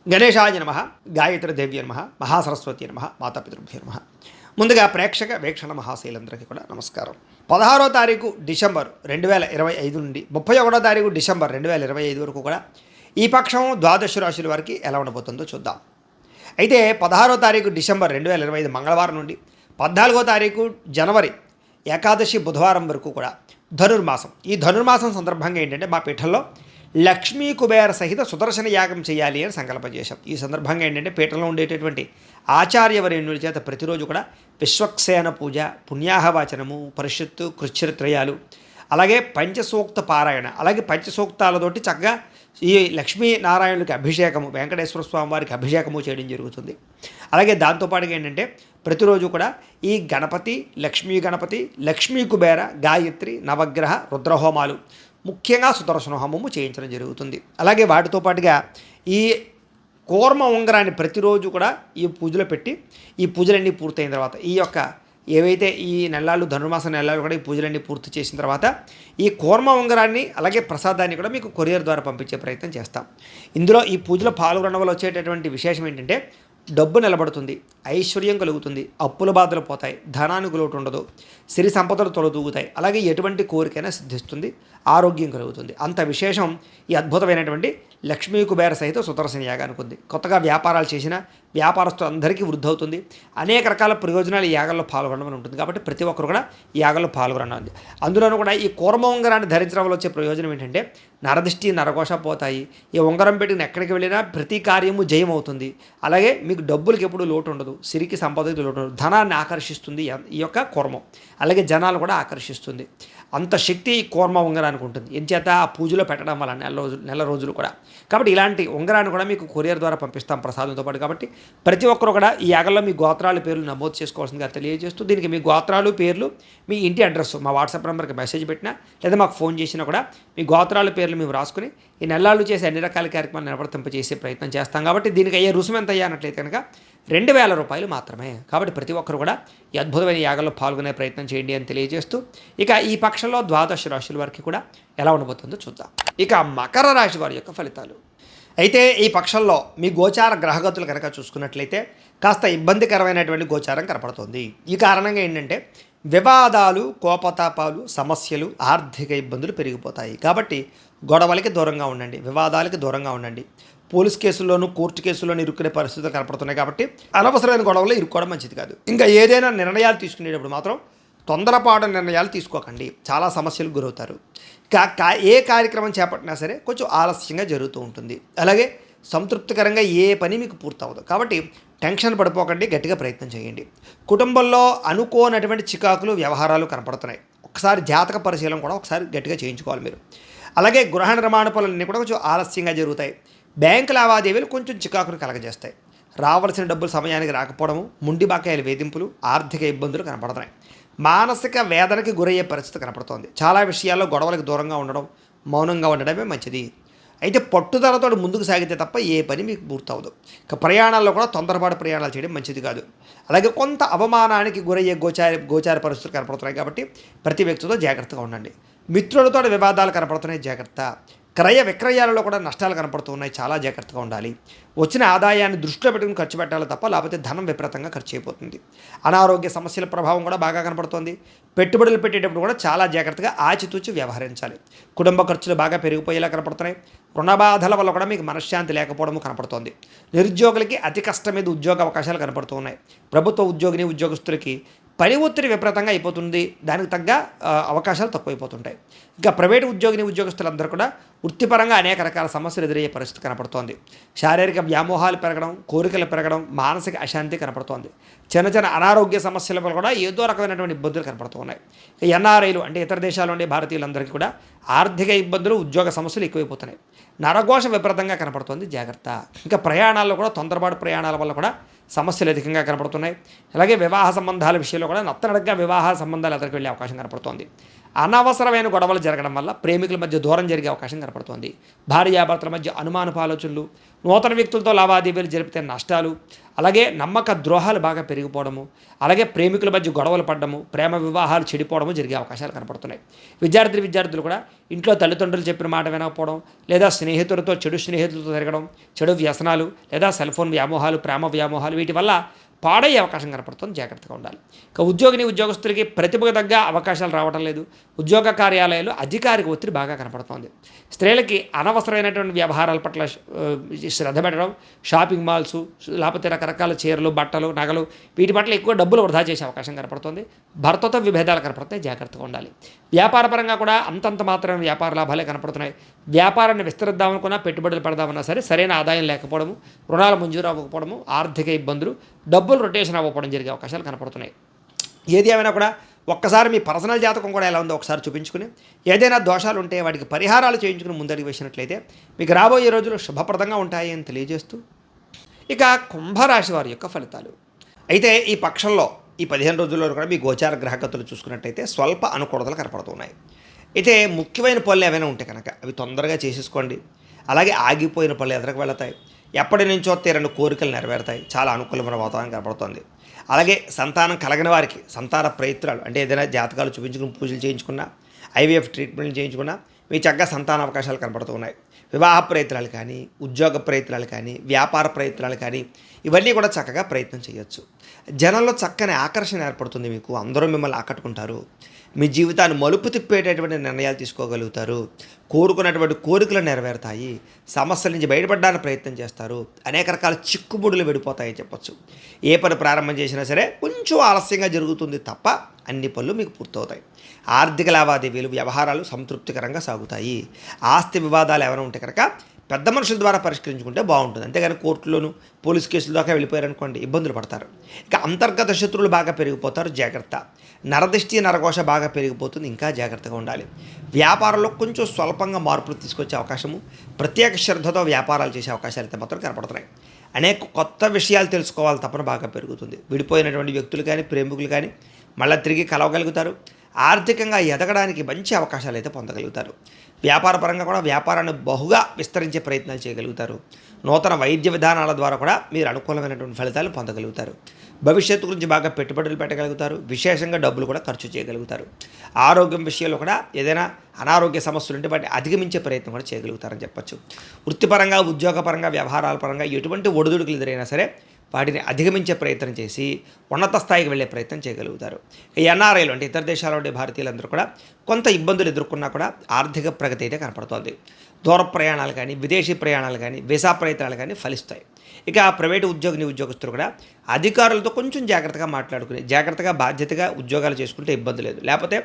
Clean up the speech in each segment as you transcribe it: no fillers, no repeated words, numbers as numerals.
గణేశాయ నమః, గాయత్రి దేవ్య నమః, మహాసరస్వతి నమః, మాతాపితృభ్యో నమః. ముందుగా ప్రేక్షక వీక్షణ మహాశైలందరికీ కూడా నమస్కారం. 16వ తారీఖు డిసెంబర్ 2025 నుండి 31వ తారీఖు డిసెంబర్ 2025 వరకు కూడా ఈ పక్షం ద్వాదశ రాశుల వారికి ఎలా ఉండబోతుందో చూద్దాం. అయితే 16వ తారీఖు డిసెంబర్ 2025 మంగళవారం నుండి 14వ తారీఖు జనవరి ఏకాదశి బుధవారం వరకు కూడా ధనుర్మాసం. ఈ ధనుర్మాసం సందర్భంగా ఏంటంటే మా పీఠంలో లక్ష్మీ కుబేర సహిత సుదర్శన యాగం చేయాలి అని సంకల్పం చేశాం. ఈ సందర్భంగా ఏంటంటే పీఠంలో ఉండేటటువంటి ఆచార్యవరేణుల చేత ప్రతిరోజు కూడా విశ్వక్సేన పూజ, పుణ్యాహవాచనము, పరిషత్తు, కృచ్ఛరిత్రయాలు, అలాగే పంచసూక్త పారాయణ, అలాగే పంచసూక్తాలతోటి చక్కగా ఈ లక్ష్మీనారాయణులకి అభిషేకము, వెంకటేశ్వర స్వామి వారికి అభిషేకము చేయడం జరుగుతుంది. అలాగే దాంతోపాటుగా ఏంటంటే ప్రతిరోజు కూడా ఈ గణపతి, లక్ష్మీ కుబేర, గాయత్రి, నవగ్రహ, రుద్రహోమాలు, ముఖ్యంగా సుదర్శన హోమము చేయించడం జరుగుతుంది. అలాగే వాటితో పాటుగా ఈ కూర్మ ఉంగరాన్ని ప్రతిరోజు కూడా ఈ పూజలో పెట్టి ఈ పూజలన్నీ పూర్తయిన తర్వాత ఈ యొక్క ఏవైతే ఈ నెలలు ధనుర్మాస నెలలు కూడా ఈ పూజలన్నీ పూర్తి చేసిన తర్వాత ఈ కూర్మ ఉంగరాన్ని అలాగే ప్రసాదాన్ని కూడా మీకు కొరియర్ ద్వారా పంపించే ప్రయత్నం చేస్తాం. ఇందులో ఈ పూజలో పాల్గొనడం వల్ల వచ్చేటటువంటి విశేషం ఏంటంటే డబ్బు నిలబడుతుంది, ఐశ్వర్యం కలుగుతుంది, అప్పుల బాధలు పోతాయి, ధనానికి లోటు ఉండదు, సిరి సంపదలు తొలతూగుతాయి, అలాగే ఎటువంటి కోరికైనా సిద్ధిస్తుంది, ఆరోగ్యం కలుగుతుంది. అంత విశేషం ఈ అద్భుతమైనటువంటి లక్ష్మీ కుబేర సహిత సుదర్శన యాగానికి ఉంది. కొత్తగా వ్యాపారాలు చేసిన వ్యాపారస్తులందరికీ వృద్ధి అవుతుంది. అనేక రకాల ప్రయోజనాలు ఈ యాగంలో పాల్గొనడం ఉంటుంది. కాబట్టి ప్రతి ఒక్కరు కూడా ఈ యాగంలో పాల్గొనండి. అందులోనూ కూడా ఈ కూర్మ ఉంగరాన్ని ధరించడం వల్ల వచ్చే ప్రయోజనం ఏంటంటే నరదిష్టి, నరఘోష పోతాయి. ఈ ఉంగరం పెట్టిన ఎక్కడికి వెళ్ళినా ప్రతి కార్యము జయం అవుతుంది. అలాగే మీకు డబ్బులకి ఎప్పుడు లోటు ఉండదు, సిరికి సంపదకి లోటు ఉండదు, ధనాన్ని ఆకర్షిస్తుంది ఈ యొక్క కూర్మం. అలాగే జనాలు కూడా ఆకర్షిస్తుంది. అంత శక్తి ఈ కూర్మ ఉంగరానికి ఉంటుంది. ఎంచేత ఆ పూజలో పెట్టడం వల్ల నెల రోజులు కూడా. కాబట్టి ఇలాంటి ఉంగరాన్ని కూడా మీకు కొరియర్ ద్వారా పంపిస్తాం ప్రసాదంతో పాటు. కాబట్టి ప్రతి ఒక్కరు కూడా ఈ యాగంలో మీ గోత్రాలు, పేర్లు నమోదు చేసుకోవాల్సిందిగా తెలియజేస్తూ దీనికి మీ గోత్రాలు, పేర్లు, మీ ఇంటి అడ్రస్ మా వాట్సాప్ నెంబర్కి మెసేజ్ పెట్టినా లేదా మాకు ఫోన్ చేసినా కూడా మీ గోత్రాలు, పేర్లు మేము రాసుకుని ఈ నెలలు చేసే అన్ని రకాల కార్యక్రమాలు నిలబడతింపజేసే ప్రయత్నం చేస్తాం. కాబట్టి దీనికి అయ్యే రుసుము ఎంత అయ్యానట్లయితే కనుక 2000 రూపాయలు మాత్రమే. కాబట్టి ప్రతి ఒక్కరు కూడా ఈ అద్భుతమైన యాగంలో పాల్గొనే ప్రయత్నం చేయండి అని తెలియజేస్తూ ఇక ఈ పక్షంలో ద్వాదశ రాశుల వారికి కూడా ఎలా ఉండబోతుందో చూద్దాం. ఇక మకర రాశి వారి యొక్క ఫలితాలు. అయితే ఈ పక్షంలో మీ గోచార గ్రహగతులు కనుక చూసుకున్నట్లయితే కాస్త ఇబ్బందికరమైనటువంటి గోచారం కనపడుతుంది. ఈ కారణంగా ఏంటంటే వివాదాలు, కోపతాపాలు, సమస్యలు, ఆర్థిక ఇబ్బందులు పెరిగిపోతాయి. కాబట్టి గొడవలకి దూరంగా ఉండండి, వివాదాలకి దూరంగా ఉండండి. పోలీస్ కేసుల్లోనూ, కోర్టు కేసుల్లోనూ ఇరుక్కునే పరిస్థితులు కనపడుతున్నాయి. కాబట్టి అనవసరమైన గొడవలు ఇరుక్కోవడం మంచిది కాదు. ఇంకా ఏదైనా నిర్ణయాలు తీసుకునేటప్పుడు మాత్రం తొందరపాటు నిర్ణయాలు తీసుకోకండి, చాలా సమస్యలకు గురవుతారు. ఏ కార్యక్రమం చేపట్టినా సరే కొంచెం ఆలస్యంగా జరుగుతూ ఉంటుంది. అలాగే సంతృప్తికరంగా ఏ పని మీకు పూర్తవదు. కాబట్టి టెన్షన్ పడిపోకండి, గట్టిగా ప్రయత్నం చేయండి. కుటుంబంలో అనుకోనటువంటి చికాకులు, వ్యవహారాలు కనపడుతున్నాయి. ఒకసారి జాతక పరిశీలన కూడా ఒకసారి గట్టిగా చేయించుకోవాలి మీరు. అలాగే గృహ నిర్మాణ పనులన్నీ కూడా కొంచెం ఆలస్యంగా జరుగుతాయి. బ్యాంకు లావాదేవీలు కొంచెం చికాకులు కలగజేస్తాయి. రావాల్సిన డబ్బులు సమయానికి రాకపోవడము, ముండి బకాయిల వేధింపులు, ఆర్థిక ఇబ్బందులు కనపడుతున్నాయి. మానసిక వేదనకి గురయ్యే పరిస్థితి కనపడుతోంది. చాలా విషయాల్లో గొడవలకు దూరంగా ఉండడం, మౌనంగా ఉండడమే మంచిది. అయితే పట్టుదలతో ముందుకు సాగితే తప్ప ఏ పని మీకు పూర్తవదు. ఇక ప్రయాణాల్లో కూడా తొందరపాటు ప్రయాణాలు చేయడం మంచిది కాదు. అలాగే కొంత అవమానానికి గురయ్యే గోచార పరిస్థితులు కనపడుతున్నాయి. కాబట్టి ప్రతి వ్యక్తితో జాగ్రత్తగా ఉండండి. మిత్రులతో వివాదాలు కనపడుతున్నాయి, జాగ్రత్త. క్రయ విక్రయాలలో కూడా నష్టాలు కనపడుతూ ఉన్నాయి, చాలా జాగ్రత్తగా ఉండాలి. వచ్చిన ఆదాయాన్ని దృష్టిలో పెట్టుకుని ఖర్చు పెట్టాలి తప్ప లేకపోతే ధనం విపరీతంగా ఖర్చు అయిపోతుంది. అనారోగ్య సమస్యల ప్రభావం కూడా బాగా కనపడుతోంది. పెట్టుబడులు పెట్టేటప్పుడు కూడా చాలా జాగ్రత్తగా ఆచితూచి వ్యవహరించాలి. కుటుంబ ఖర్చులు బాగా పెరిగిపోయేలా కనపడుతున్నాయి. రుణబాధల వల్ల కూడా మీకు మనశ్శాంతి లేకపోవడం కనపడుతోంది. నిరుద్యోగులకి అతి కష్టం మీద ఉద్యోగ అవకాశాలు కనపడుతూ ఉన్నాయి. ప్రభుత్వ ఉద్యోగస్తులకి పని ఒత్తిడి విపరీతంగా అయిపోతుంది, దానికి తగ్గ అవకాశాలు తక్కువైపోతుంటాయి. ఇంకా ప్రైవేటు ఉద్యోగస్తులందరూ కూడా వృత్తిపరంగా అనేక రకాల సమస్యలు ఎదురయ్యే పరిస్థితి కనపడుతోంది. శారీరక వ్యామోహాలు పెరగడం, కోరికలు పెరగడం, మానసిక అశాంతి కనపడుతోంది. చిన్న అనారోగ్య సమస్యల వల్ల కూడా ఏదో రకమైనటువంటి ఇబ్బందులు కనపడుతూ ఉన్నాయి. ఎన్ఆర్ఐలు అంటే ఇతర దేశాల్లో ఉండే భారతీయులందరికీ కూడా ఆర్థిక ఇబ్బందులు, ఉద్యోగ సమస్యలు ఎక్కువైపోతున్నాయి. నరఘోష విపరీతంగా కనపడుతోంది, జాగ్రత్త. ఇంకా ప్రయాణాల్లో కూడా తొందరపాటు ప్రయాణాల వల్ల కూడా సమస్యలు అధికంగా కనపడుతున్నాయి. అలాగే వివాహ సంబంధాల విషయంలో కూడా నత్తనడగ్గా వివాహ సంబంధాలు ఎదురుకు వెళ్ళే అవకాశం కనపడుతోంది. అనవసరమైన గొడవలు జరగడం వల్ల ప్రేమికుల మధ్య దూరం జరిగే అవకాశం కనపడుతోంది. భార్యాభర్తల మధ్య అనుమానపు ఆలోచనలు, నూతన వ్యక్తులతో లావాదేవీలు జరిపితే నష్టాలు, అలాగే నమ్మక ద్రోహాలు బాగా పెరిగిపోవడము, అలాగే ప్రేమికుల మధ్య గొడవలు పడడము, ప్రేమ వివాహాలు చెడిపోవడము జరిగే అవకాశాలు కనపడుతున్నాయి. విద్యార్థులు కూడా ఇంట్లో తల్లిదండ్రులు చెప్పిన మాట వినకపోవడం, లేదా చెడు స్నేహితులతో తిరగడం, చెడు వ్యసనాలు లేదా సెల్ ఫోన్ వ్యామోహాలు, ప్రేమ వ్యామోహాలు వీటి వల్ల పాడయ్యే అవకాశం కనపడుతుంది. జాగ్రత్తగా ఉండాలి. ఇక ఉద్యోగస్తులకి ప్రతిభకు తగ్గ అవకాశాలు రావడం లేదు. ఉద్యోగ కార్యాలయాలు అధికారిక ఒత్తిడి బాగా కనపడుతోంది. స్త్రీలకి అనవసరమైనటువంటి వ్యవహారాల పట్ల శ్రద్ధ పెట్టడం, షాపింగ్ మాల్స్, లేకపోతే రకరకాల చీరలు, బట్టలు, నగలు వీటి పట్ల ఎక్కువ డబ్బులు వృధా చేసే అవకాశం కనపడుతుంది. భర్తతో విభేదాలు కనపడుతున్నాయి. జాగ్రత్తగా ఉండాలి. వ్యాపారపరంగా కూడా అంతంత మాత్రమే వ్యాపార లాభాలే కనపడుతున్నాయి. వ్యాపారాన్ని విస్తరిద్దామనుకున్నా, పెట్టుబడులు పెడదామన్నా సరే సరైన ఆదాయం లేకపోవడము, రుణాలు మంజూరు అవ్వకపోవడము, ఆర్థిక ఇబ్బందులు, డబ్బులు రొటేషన్ అవ్వకపోవడం జరిగే అవకాశాలు కనపడుతున్నాయి. ఏది ఏమైనా కూడా ఒక్కసారి మీ పర్సనల్ జాతకం కూడా ఎలా ఉందో ఒకసారి చూపించుకుని, ఏదైనా దోషాలు ఉంటే వాటికి పరిహారాలు చేయించుకుని ముందడుగు వేసినట్లయితే మీకు రాబోయే రోజులు శుభప్రదంగా ఉంటాయి అని తెలియజేస్తూ, ఇక కుంభరాశి వారి యొక్క ఫలితాలు. అయితే ఈ పక్షంలో ఈ 15 రోజుల్లో కూడా మీ గోచార గ్రహగతులు చూసుకున్నట్టయితే స్వల్ప అనుకూలతలు కనపడుతున్నాయి. అయితే ముఖ్యమైన పనులు ఏమైనా ఉంటే కనుక అవి తొందరగా చేసేసుకోండి. అలాగే ఆగిపోయిన పనులు ఎదురుకు వెళతాయి. ఎప్పటి నుంచో తీరని కోరికలు నెరవేరుతాయి. చాలా అనుకూలమైన వాతావరణం కనపడుతుంది. అలాగే సంతానం కలగని వారికి సంతాన ప్రయత్నాలు, అంటే ఏదైనా జాతకాలు చూపించుకుని పూజలు చేయించుకున్నా, ఐవీఎఫ్ ట్రీట్మెంట్ చేయించుకున్నా మీ చక్కగా సంతాన అవకాశాలు కనపడుతూ ఉన్నాయి. వివాహ ప్రయత్నాలు కానీ, ఉద్యోగ ప్రయత్నాలు కానీ, వ్యాపార ప్రయత్నాలు కానీ ఇవన్నీ కూడా చక్కగా ప్రయత్నం చేయొచ్చు. జనంలో చక్కని ఆకర్షణ ఏర్పడుతుంది. మీకు అందరూ మిమ్మల్ని ఆకట్టుకుంటారు. మీ జీవితాన్ని మలుపు తిప్పేటటువంటి నిర్ణయాలు తీసుకోగలుగుతారు. కోరుకున్నటువంటి కోరికలు నెరవేరుతాయి. సమస్యల నుంచి బయటపడడానికి ప్రయత్నం చేస్తారు. అనేక రకాల చిక్కుముడులు విడిపోతాయని చెప్పచ్చు. ఏ పని ప్రారంభం చేసినా సరే కొంచెం ఆలస్యంగా జరుగుతుంది తప్ప అన్ని పనులు మీకు పూర్తవుతాయి. ఆర్థిక లావాదేవీలు, వ్యవహారాలు సంతృప్తికరంగా సాగుతాయి. ఆస్తి వివాదాలు ఏమైనా ఉంటే కనుక పెద్ద మనుషుల ద్వారా పరిష్కరించుకుంటే బాగుంటుంది. అంతేగాని కోర్టులోను పోలీస్ కేసుల దాకా వెళ్ళిపోయారనుకోండి ఇబ్బందులు పడతారు. ఇక అంతర్గత శత్రువులు బాగా పెరిగిపోతారు. జాగ్రత్త. నరదిష్టి, నరఘోష బాగా పెరిగిపోతుంది. ఇంకా జాగ్రత్తగా ఉండాలి. వ్యాపారంలో కొంచెం స్వల్పంగా మార్పులు తీసుకొచ్చే అవకాశము, ప్రత్యేక శ్రద్ధతో వ్యాపారాలు చేసే అవకాశాలు అయితే మాత్రం కనపడుతున్నాయి. అనేక కొత్త విషయాలు తెలుసుకోవాలి తపన బాగా పెరుగుతుంది. విడిపోయినటువంటి వ్యక్తులు కానీ, ప్రేమికులు కానీ మళ్ళీ తిరిగి కలవగలుగుతారు. ఆర్థికంగా ఎదగడానికి మంచి అవకాశాలు అయితే పొందగలుగుతారు. వ్యాపారపరంగా కూడా వ్యాపారాన్ని బహుగా విస్తరించే ప్రయత్నాలు చేయగలుగుతారు. నూతన వైద్య విధానాల ద్వారా కూడా మీరు అనుకూలమైనటువంటి ఫలితాలు పొందగలుగుతారు. భవిష్యత్తు గురించి బాగా పెట్టుబడులు పెట్టగలుగుతారు. విశేషంగా డబ్బులు కూడా ఖర్చు చేయగలుగుతారు. ఆరోగ్యం విషయంలో కూడా ఏదైనా అనారోగ్య సమస్యలు ఉంటే వాటిని అధిగమించే ప్రయత్నం కూడా చేయగలుగుతారని చెప్పచ్చు. వృత్తిపరంగా, ఉద్యోగపరంగా, వ్యవహారాల పరంగా ఎటువంటి ఒడిదుడుకులు ఎదురైనా సరే వాటిని అధిగమించే ప్రయత్నం చేసి ఉన్నత స్థాయికి వెళ్ళే ప్రయత్నం చేయగలుగుతారు. ఈ ఎన్ఆర్ఐలు అంటే ఇతర దేశాల ఉండే భారతీయులందరూ కూడా కొంత ఇబ్బందులు ఎదుర్కొన్నా కూడా ఆర్థిక ప్రగతి అయితే కనపడుతోంది. దూర ప్రయాణాలు కానీ, విదేశీ ప్రయాణాలు కానీ, వీసా ప్రయత్నాలు కానీ ఫలిస్తాయి. ఇక ప్రైవేటు ఉద్యోగస్తులు కూడా అధికారులతో కొంచెం జాగ్రత్తగా మాట్లాడుకుని, జాగ్రత్తగా బాధ్యతగా ఉద్యోగాలు చేసుకుంటే ఇబ్బంది లేదు. లేకపోతే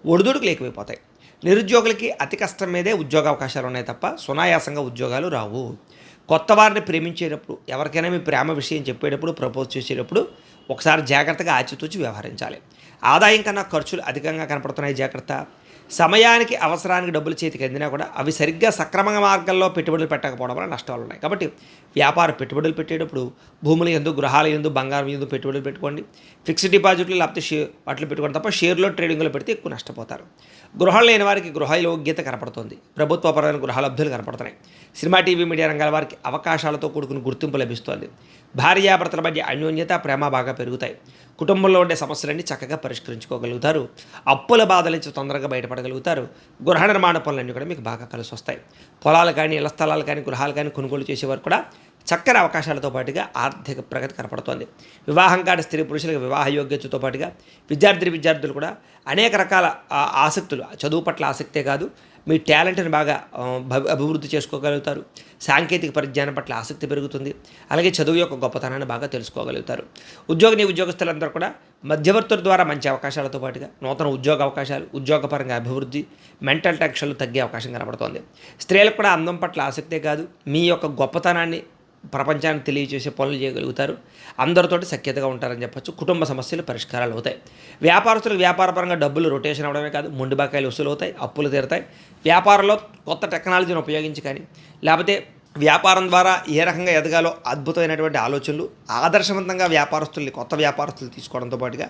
ఒడిదుడుకులు ఎక్కువైపోతాయి. నిరుద్యోగులకి అతి కష్టం మీదే ఉద్యోగ అవకాశాలు ఉన్నాయి తప్ప సునాయాసంగా ఉద్యోగాలు రావు. కొత్త వారిని ప్రేమించేటప్పుడు, ఎవరికైనా మీ ప్రేమ విషయం చెప్పేటప్పుడు, ప్రపోజ్ చేసేటప్పుడు ఒకసారి జాగ్రత్తగా ఆచితూచి వ్యవహరించాలి. ఆదాయం కన్నా ఖర్చులు అధికంగా కనపడుతున్నాయి. జాగ్రత్త. సమయానికి అవసరానికి డబ్బులు చేతికి అందినా కూడా అవి సరిగ్గా సక్రమంగా మార్గంలో పెట్టుబడులు పెట్టకపోవడం వల్ల నష్టాలు ఉన్నాయి. కాబట్టి వ్యాపార పెట్టుబడులు పెట్టేటప్పుడు భూముల యందు, గృహాల యందు, బంగారం యందు పెట్టుబడులు పెట్టుకోండి. ఫిక్స్డ్ డిపాజిట్లు లేకపోతే వాటిలో పెట్టుకోండి తప్ప షేర్లో, ట్రేడింగ్లో పెడితే ఎక్కువ నష్టపోతారు. గృహాలు లేని వారికి గృహ యోగ్యత కనపడుతుంది. ప్రభుత్వపరమైన గృహాలబ్ధులు కనపడుతున్నాయి. సినిమా, టీవీ, మీడియా రంగాల వారికి అవకాశాలతో కూడుకుని గుర్తింపు లభిస్తోంది. భార్యాభర్తల మధ్య అన్యోన్యత, ప్రేమ బాగా పెరుగుతాయి. కుటుంబంలో ఉండే సమస్యలన్నీ చక్కగా పరిష్కరించుకోగలుగుతారు. అప్పుల బాధల నుంచి తొందరగా బయటపడగలుగుతారు. గృహ నిర్మాణ పనులన్నీ కూడా మీకు బాగా కలిసి వస్తాయి. పొలాలు కానీ, ఇళ్ల స్థలాలు కానీ, గృహాలు కానీ కొనుగోలు చేసేవారు కూడా చక్కని అవకాశాలతో పాటుగా ఆర్థిక ప్రగతి కనపడుతోంది. వివాహం కాని స్త్రీ పురుషులకు వివాహ యోగ్యతతో పాటుగా విద్యార్థులు కూడా అనేక రకాల ఆసక్తులు, చదువు పట్ల ఆసక్తే కాదు, మీ టాలెంట్ని బాగా అభివృద్ధి చేసుకోగలుగుతారు. సాంకేతిక పరిజ్ఞానం పట్ల ఆసక్తి పెరుగుతుంది. అలాగే చదువు యొక్క గొప్పతనాన్ని బాగా తెలుసుకోగలుగుతారు. ఉద్యోగస్తులందరూ కూడా మధ్యవర్తుల ద్వారా మంచి అవకాశాలతో పాటుగా నూతన ఉద్యోగ అవకాశాలు, ఉద్యోగపరంగా అభివృద్ధి, మెంటల్ టెన్షన్లు తగ్గే అవకాశం కనబడుతోంది. స్త్రీలకు కూడా అందం పట్ల ఆసక్తే కాదు, మీ యొక్క గొప్పతనాన్ని ప్రపంచానికి తెలియజేసే పనులు చేయగలుగుతారు. అందరితోటి సఖ్యతగా ఉంటారని చెప్పచ్చు. కుటుంబ సమస్యలు పరిష్కారాలు అవుతాయి. వ్యాపారస్తులకు వ్యాపారపరంగా డబ్బులు రొటేషన్ అవడమే కాదు, మొండి బకాయిలు వసూలు అవుతాయి, అప్పులు తీరుతాయి. వ్యాపారంలో కొత్త టెక్నాలజీని ఉపయోగించి కానీ, లేకపోతే వ్యాపారం ద్వారా ఏ రకంగా ఎదగాలో అద్భుతమైనటువంటి ఆలోచనలు, ఆదర్శవంతంగా వ్యాపారస్తుల్ని కొత్త వ్యాపారస్తులు తీసుకోవడంతో పాటుగా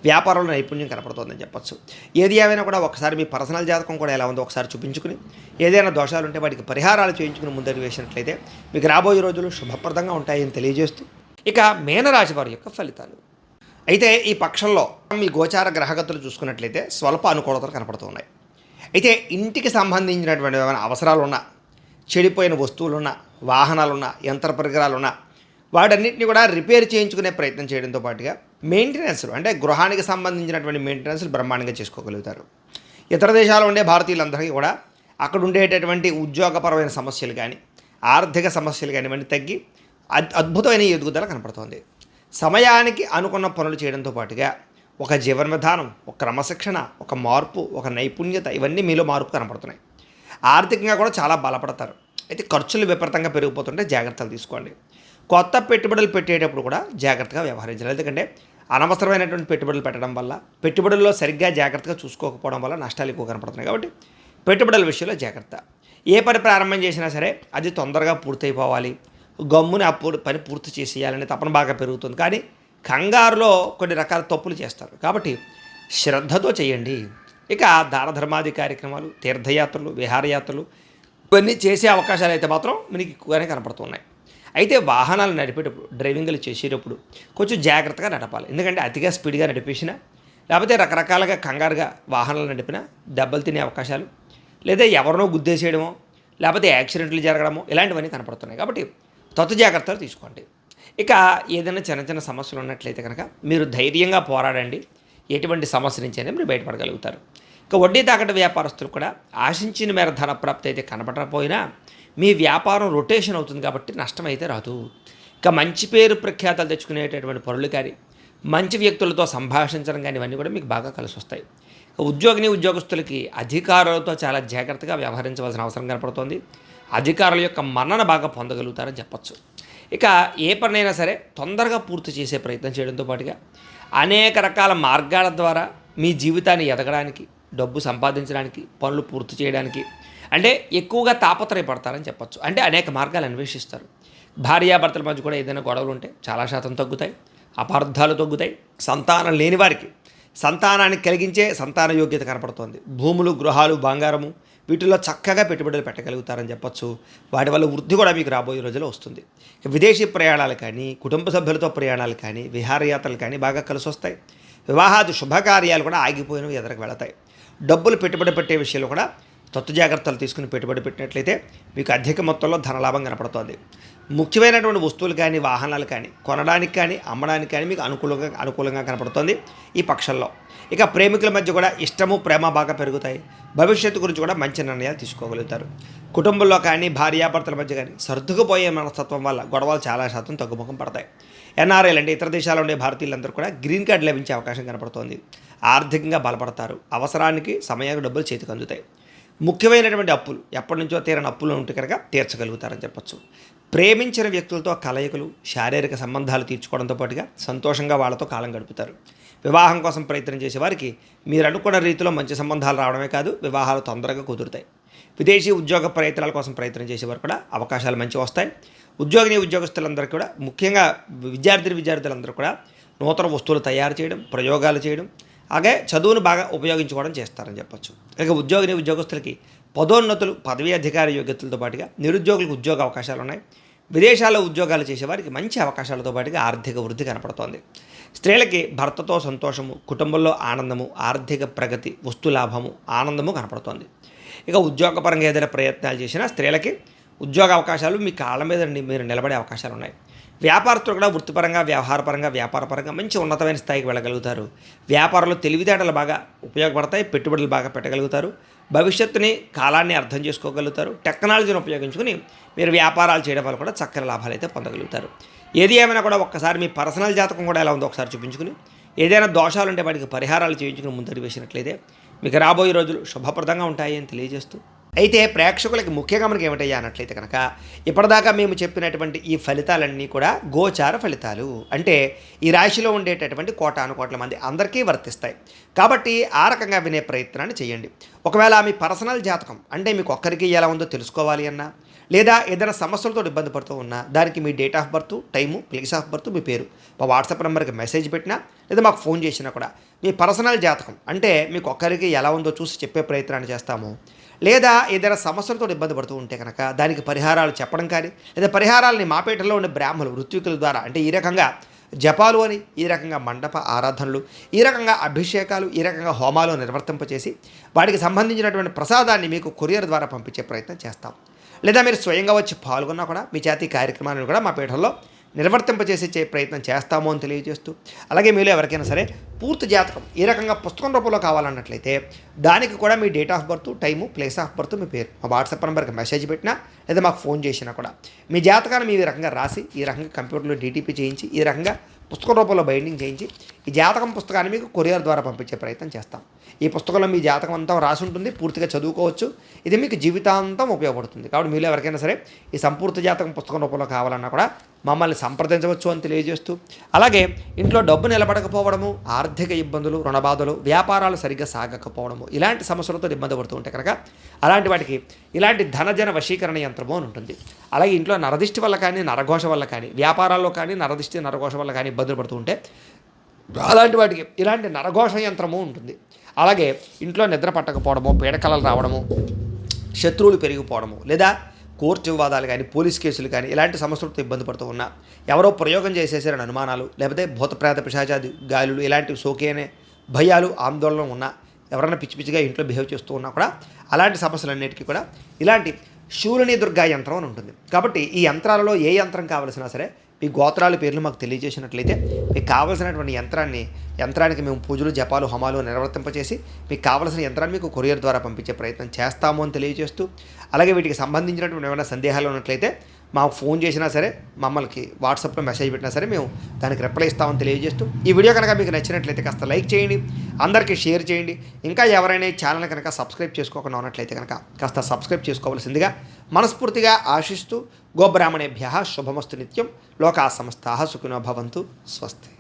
వ్యాపారంలో నైపుణ్యం కనపడుతుందని చెప్పొచ్చు. ఏది ఏమైనా కూడా ఒకసారి మీ పర్సనల్ జాతకం కూడా ఎలా ఉందో ఒకసారి చూపించుకుని, ఏదైనా దోషాలు ఉంటే వాటికి పరిహారాలు చేయించుకుని ముందడుగు వేసినట్లయితే మీకు రాబోయే రోజులు శుభప్రదంగా ఉంటాయని తెలియజేస్తూ, ఇక మీనరాశి వారి యొక్క ఫలితాలు. అయితే ఈ పక్షంలో మీ గోచార గ్రహగతులు చూసుకున్నట్లయితే స్వల్ప అనుకూలతలు కనపడుతూ ఉన్నాయి. అయితే ఇంటికి సంబంధించినటువంటి ఏమైనా అవసరాలున్నా, చెడిపోయిన వస్తువులున్నా, వాహనాలున్నా, యంత్ర పరికరాలున్నా వాటన్నిటిని కూడా రిపేర్ చేయించుకునే ప్రయత్నం చేయడంతో పాటుగా మెయింటెనెన్స్లు అంటే గృహానికి సంబంధించినటువంటి మెయింటెనెన్స్లు బ్రహ్మాండంగా చేసుకోగలుగుతారు. ఇతర దేశాల్లో ఉండే భారతీయులందరికీ కూడా అక్కడ ఉండేటటువంటి ఉద్యోగపరమైన సమస్యలు కానీ, ఆర్థిక సమస్యలు కానీ ఇవన్నీ తగ్గి అద్భుతమైన ఎదుగుదల కనపడుతోంది. సమయానికి అనుకున్న పనులు చేయడంతో పాటుగా ఒక జీవన విధానం, ఒక క్రమశిక్షణ, ఒక మార్పు, ఒక నైపుణ్యత ఇవన్నీ మీలో మార్పు కనపడుతున్నాయి. ఆర్థికంగా కూడా చాలా బలపడతారు. అయితే ఖర్చులు విపరీతంగా పెరిగిపోతుంటే జాగ్రత్తలు తీసుకోండి. కొత్త పెట్టుబడులు పెట్టేటప్పుడు కూడా జాగ్రత్తగా వ్యవహరించాలి. ఎందుకంటే అనవసరమైనటువంటి పెట్టుబడులు పెట్టడం వల్ల, పెట్టుబడుల్లో సరిగ్గా జాగ్రత్తగా చూసుకోకపోవడం వల్ల నష్టాలు ఎక్కువ కనపడుతున్నాయి. కాబట్టి పెట్టుబడుల విషయంలో జాగ్రత్త. ఏ పని ప్రారంభం చేసినా సరే అది తొందరగా పూర్తయిపోవాలి, గమ్ముని ఆ పని పూర్తి చేసేయాలనే తపన బాగా పెరుగుతుంది. కానీ కంగారులో కొన్ని రకాల తప్పులు చేస్తారు. కాబట్టి శ్రద్ధతో చేయండి. ఇక దాన ధర్మాది కార్యక్రమాలు, తీర్థయాత్రలు, విహారయాత్రలు ఇవన్నీ చేసే అవకాశాలు అయితే మాత్రం మీకు ఎక్కువగానే కనపడుతున్నాయి. అయితే వాహనాలు నడిపేటప్పుడు, డ్రైవింగ్లు చేసేటప్పుడు కొంచెం జాగ్రత్తగా నడపాలి. ఎందుకంటే అతిగా స్పీడ్గా నడిపేసినా, లేకపోతే రకరకాలుగా కంగారుగా వాహనాలు నడిపినా దెబ్బలు తినే అవకాశాలు, లేదా ఎవరినో గుద్దేసేయడమో, లేకపోతే యాక్సిడెంట్లు జరగడమో ఇలాంటివన్నీ కనపడుతున్నాయి. కాబట్టి జాగ్రత్తలు తీసుకోండి. ఇక ఏదైనా చిన్న చిన్న సమస్యలు ఉన్నట్లయితే కనుక మీరు ధైర్యంగా పోరాడండి. ఎటువంటి సమస్య నుంచి అయినా మీరు బయటపడగలుగుతారు. ఇక వడ్డీ తాకట్టు వ్యాపారస్తులు కూడా ఆశించిన మేర ధన ప్రాప్తి అయితే కనపడకపోయినా మీ వ్యాపారం రొటేషన్ అవుతుంది కాబట్టి నష్టం అయితే రాదు. ఇక మంచి పేరు ప్రఖ్యాతలు తెచ్చుకునేటటువంటి పనులు కానీ, మంచి వ్యక్తులతో సంభాషించడం కానీ ఇవన్నీ కూడా మీకు బాగా కలిసి వస్తాయి. ఉద్యోగస్తులకి అధికారులతో చాలా జాగ్రత్తగా వ్యవహరించవలసిన అవసరం కనపడుతోంది. అధికారుల యొక్క మన్నన బాగా పొందగలుగుతారని చెప్పచ్చు. ఇక ఏ పనైనా సరే తొందరగా పూర్తి చేసే ప్రయత్నం చేయడంతో పాటుగా అనేక రకాల మార్గాల ద్వారా మీ జీవితాన్ని ఎదగడానికి, డబ్బు సంపాదించడానికి, పనులు పూర్తి చేయడానికి అంటే ఎక్కువగా తాపత్రయపడతారని చెప్పచ్చు. అంటే అనేక మార్గాలు అన్వేషిస్తారు. భార్యాభర్తల మధ్య కూడా ఏదైనా గొడవలు ఉంటే చాలా శాతం తగ్గుతాయి, అపార్థాలు తగ్గుతాయి. సంతానం లేని వారికి సంతానాన్ని కలిగించే సంతాన యోగ్యత కనపడుతోంది. భూములు, గృహాలు, బంగారము వీటిల్లో చక్కగా పెట్టుబడులు పెట్టగలుగుతారని చెప్పచ్చు. వాటి వల్ల వృద్ధి కూడా మీకు రాబోయే రోజుల్లో వస్తుంది. విదేశీ ప్రయాణాలు కానీ, కుటుంబ సభ్యులతో ప్రయాణాలు కానీ, విహారయాత్రలు కానీ బాగా కలిసి వస్తాయి. వివాహాది శుభకార్యాలు కూడా ఆగిపోయినవి ఎదురుకు వెళతాయి. డబ్బులు పెట్టుబడి పెట్టే విషయంలో కూడా జాగ్రత్తలు తీసుకుని పెట్టుబడి పెట్టినట్లయితే మీకు అధిక మొత్తంలో ధనలాభం కనపడుతుంది. ముఖ్యమైనటువంటి వస్తువులు కానీ, వాహనాలు కానీ కొనడానికి కానీ, అమ్మడానికి కానీ మీకు అనుకూలంగా కనపడుతుంది ఈ పక్షంలో. ఇక ప్రేమికుల మధ్య కూడా ఇష్టము, ప్రేమ బాగా పెరుగుతాయి. భవిష్యత్తు గురించి కూడా మంచి నిర్ణయాలు తీసుకోగలుగుతారు. కుటుంబంలో కానీ, భార్యాభర్తల మధ్య కానీ సర్దుకుపోయే మనస్తత్వం వల్ల గొడవలు చాలా శాతం తగ్గుముఖం పడతాయి. ఎన్ఆర్ఐలు అంటే ఇతర దేశాల్లో ఉండే భారతీయులందరూ కూడా గ్రీన్ కార్డు లభించే అవకాశం కనపడుతోంది. ఆర్థికంగా బలపడతారు. అవసరానికి సమయానికి డబ్బులు చేతికి అందుతాయి. ముఖ్యమైనటువంటి అప్పులు ఎప్పటి నుంచో తీరని అప్పులు ఉంటే కనుక తీర్చగలుగుతారని చెప్పచ్చు. ప్రేమించిన వ్యక్తులతో కలయికలు, శారీరక సంబంధాలు తీర్చుకోవడంతో పాటుగా సంతోషంగా వాళ్ళతో కాలం గడుపుతారు. వివాహం కోసం ప్రయత్నం చేసే వారికి మీరు అనుకున్న రీతిలో మంచి సంబంధాలు రావడమే కాదు, వివాహాలు తొందరగా కుదురుతాయి. విదేశీ ఉద్యోగ ప్రయత్నాల కోసం ప్రయత్నం చేసేవారు కూడా అవకాశాలు మంచి వస్తాయి. ఉద్యోగస్తులందరూ కూడా, ముఖ్యంగా విద్యార్థులందరూ కూడా నూతన వస్తువులు తయారు చేయడం, ప్రయోగాలు చేయడం, అలాగే చదువును బాగా ఉపయోగించుకోవడం చేస్తారని చెప్పచ్చు. ఇక ఉద్యోగస్తులకి పదోన్నతులు, పదవీ అధికార యోగ్యతలతో పాటుగా నిరుద్యోగులకు ఉద్యోగ అవకాశాలు ఉన్నాయి. విదేశాల్లో ఉద్యోగాలు చేసేవారికి మంచి అవకాశాలతో పాటుగా ఆర్థిక వృద్ధి కనపడుతోంది. స్త్రీలకి భర్తతో సంతోషము, కుటుంబంలో ఆనందము, ఆర్థిక ప్రగతి, వస్తులాభము, ఆనందము కనపడుతోంది. ఇక ఉద్యోగపరంగా ఏదైనా ప్రయత్నాలు చేసినా స్త్రీలకి ఉద్యోగ అవకాశాలు, మీ కాళ్ళ మీద మీరు నిలబడే అవకాశాలు ఉన్నాయి. వ్యాపారస్తులు కూడా వృత్తిపరంగా, వ్యాపారపరంగా మంచి ఉన్నతమైన స్థాయికి వెళ్ళగలుగుతారు. వ్యాపారంలో తెలివితేటలు బాగా ఉపయోగపడతాయి. పెట్టుబడులు బాగా పెట్టగలుగుతారు. భవిష్యత్తుని, కాలాన్ని అర్థం చేసుకోగలుగుతారు. టెక్నాలజీని ఉపయోగించుకుని మీరు వ్యాపారాలు చేయడం వల్ల కూడా చక్కని లాభాలు అయితే పొందగలుగుతారు. ఏది ఏమైనా కూడా ఒక్కసారి మీ పర్సనల్ జాతకం కూడా ఎలా ఉందో ఒకసారి చూపించుకుని, ఏదైనా దోషాలు ఉంటే వాటికి పరిహారాలు చేయించుకుని ముందడుగు వేసినట్లయితే మీకు రాబోయే రోజులు శుభప్రదంగా ఉంటాయి అని తెలియజేస్తూ అయితే ప్రేక్షకులకి ముఖ్య గమనిక ఏమిటయ్యా అన్నట్లయితే కనుక ఇప్పటిదాకా మేము చెప్పినటువంటి ఈ ఫలితాలన్నీ కూడా గోచార ఫలితాలు, అంటే ఈ రాశిలో ఉండేటటువంటి కోటాను కోట్ల మంది అందరికీ వర్తిస్తాయి. కాబట్టి ఆ రకంగా వినే ప్రయత్నాన్ని చేయండి. ఒకవేళ మీ పర్సనల్ జాతకం అంటే మీకు ఒక్కరికి ఎలా ఉందో తెలుసుకోవాలి అన్నా, లేదా ఏదైనా సమస్యలతో ఇబ్బంది పడుతూ ఉన్నా, దానికి మీ date of birth, time, place of birth, మీ పేరు మా వాట్సాప్ నెంబర్కి మెసేజ్ పెట్టినా లేదా మాకు ఫోన్ చేసినా కూడా మీ పర్సనల్ జాతకం అంటే మీకు ఒక్కరికి ఎలా ఉందో చూసి చెప్పే ప్రయత్నాన్ని చేస్తాము. లేదా ఏదైనా సమస్యలతో ఇబ్బంది పడుతూ ఉంటే కనుక దానికి పరిహారాలు చెప్పడం కానీ, లేదా పరిహారాలని మాపేటలో ఉండే బ్రాహ్మణులు ఋత్వికుల ద్వారా అంటే ఈ రకంగా జపాలు అని, ఈ రకంగా మండప ఆరాధనలు, ఈ రకంగా అభిషేకాలు, ఈ రకంగా హోమాలు నిర్వర్తింపచేసి వాటికి సంబంధించినటువంటి ప్రసాదాన్ని మీకు కొరియర్ ద్వారా పంపించే ప్రయత్నం చేస్తాం. లేదా మీరు స్వయంగా వచ్చి పాల్గొన్నా కూడా మీ చేతి కార్యక్రమాలను కూడా మా పీఠంలో నిర్వర్తింపచేసే ప్రయత్నం చేస్తాము అని తెలియజేస్తూ, అలాగే మీలో ఎవరికైనా సరే పూర్తి జాతకం ఈ రకంగా పుస్తకం రూపంలో కావాలన్నట్లయితే దానికి కూడా మీ date of birth, time, place of birth, మీ పేరు మా వాట్సాప్ నెంబర్కి మెసేజ్ పెట్టినా లేదా మాకు ఫోన్ చేసినా కూడా మీ జాతకాన్ని మీ రకంగా రాసి ఈ రకంగా కంప్యూటర్లో డీటీపీ చేయించి ఈ రకంగా పుస్తకం రూపంలో బైండింగ్ చేయించి ఈ జాతకం పుస్తకాన్ని మీకు కొరియర్ ద్వారా పంపించే ప్రయత్నం చేస్తాం. ఈ పుస్తకంలో మీ జాతకం అంతా రాసి ఉంటుంది, పూర్తిగా చదువుకోవచ్చు. ఇది మీకు జీవితాంతం ఉపయోగపడుతుంది. కాబట్టి మీరు ఎవరికైనా సరే ఈ సంపూర్తి జాతకం పుస్తకం రూపంలో కావాలన్నా కూడా మమ్మల్ని సంప్రదించవచ్చు అని తెలియజేస్తూ, అలాగే ఇంట్లో డబ్బు నిలబడకపోవడము, ఆర్థిక ఇబ్బందులు, రుణబాధలు, వ్యాపారాలు సరిగ్గా సాగకపోవడము, ఇలాంటి సమస్యలతో ఇబ్బంది పడుతూ ఉంటే కనుక అలాంటి వాటికి ఇలాంటి ధనజన వశీకరణ యంత్రము అని ఉంటుంది. అలాగే ఇంట్లో నరదిష్టి వల్ల కానీ, నరఘోష వల్ల కానీ, వ్యాపారాల్లో కానీ నరదిష్టి నరఘోష వల్ల కానీ ఇబ్బందులు పడుతూ ఉంటే అలాంటి వాటికి ఇలాంటి నరఘోష యంత్రము ఉంటుంది. అలాగే ఇంట్లో నిద్ర పట్టకపోవడము, పీడకలలు రావడము, శత్రువులు పెరిగిపోవడము, లేదా కోర్టు వివాదాలు కానీ, పోలీస్ కేసులు కానీ ఇలాంటి సమస్యలతో ఇబ్బంది పడుతూ ఉన్నా, ఎవరో ప్రయోగం చేసేసారని అనుమానాలు, లేకపోతే భూతప్రేత పిశాచాది గాలులు ఇలాంటివి సోకేనే భయాలు, ఆందోళన ఉన్నా, ఎవరైనా పిచ్చి పిచ్చిగా ఇంట్లో బిహేవ్ చేస్తూ ఉన్నా కూడా అలాంటి సమస్యలన్నిటికీ కూడా ఇలాంటి శూలిని దుర్గా యంత్రం అని ఉంటుంది. కాబట్టి ఈ యంత్రాలలో ఏ యంత్రం కావలసినా సరే మీ గోత్రాల పేర్లు మాకు తెలియజేసినట్లయితే మీకు కావలసినటువంటి యంత్రానికి మేము పూజలు, జపాలు, హోమాలు నిర్వర్తింపచేసి మీకు కావలసిన యంత్రాన్ని మీకు కొరియర్ ద్వారా పంపించే ప్రయత్నం చేస్తాము అని తెలియజేస్తూ, అలాగే వీటికి సంబంధించినటువంటి ఏమైనా సందేహాలు ఉన్నట్లయితే మాకు ఫోన్ చేసినా సరే, మమ్మల్ని వాట్సాప్లో మెసేజ్ పెట్టినా సరే మేము దానికి రిప్లై ఇస్తామని తెలియజేస్తూ, ఈ వీడియో కనుక మీకు నచ్చినట్లయితే కాస్త లైక్ చేయండి, అందరికీ షేర్ చేయండి. ఇంకా ఎవరైనా ఈ ఛానల్ కనుక సబ్స్క్రైబ్ చేసుకోకుండా ఉన్నట్లయితే కనుక కాస్త సబ్స్క్రైబ్ చేసుకోవాల్సిందిగా మనస్ఫూర్తిగా ఆశిస్తూ, గోబ్రాహ్మణేభ్యః శుభమస్తు నిత్యం, లోకా సమస్తాః సుఖినో భవంతు, స్వస్తి.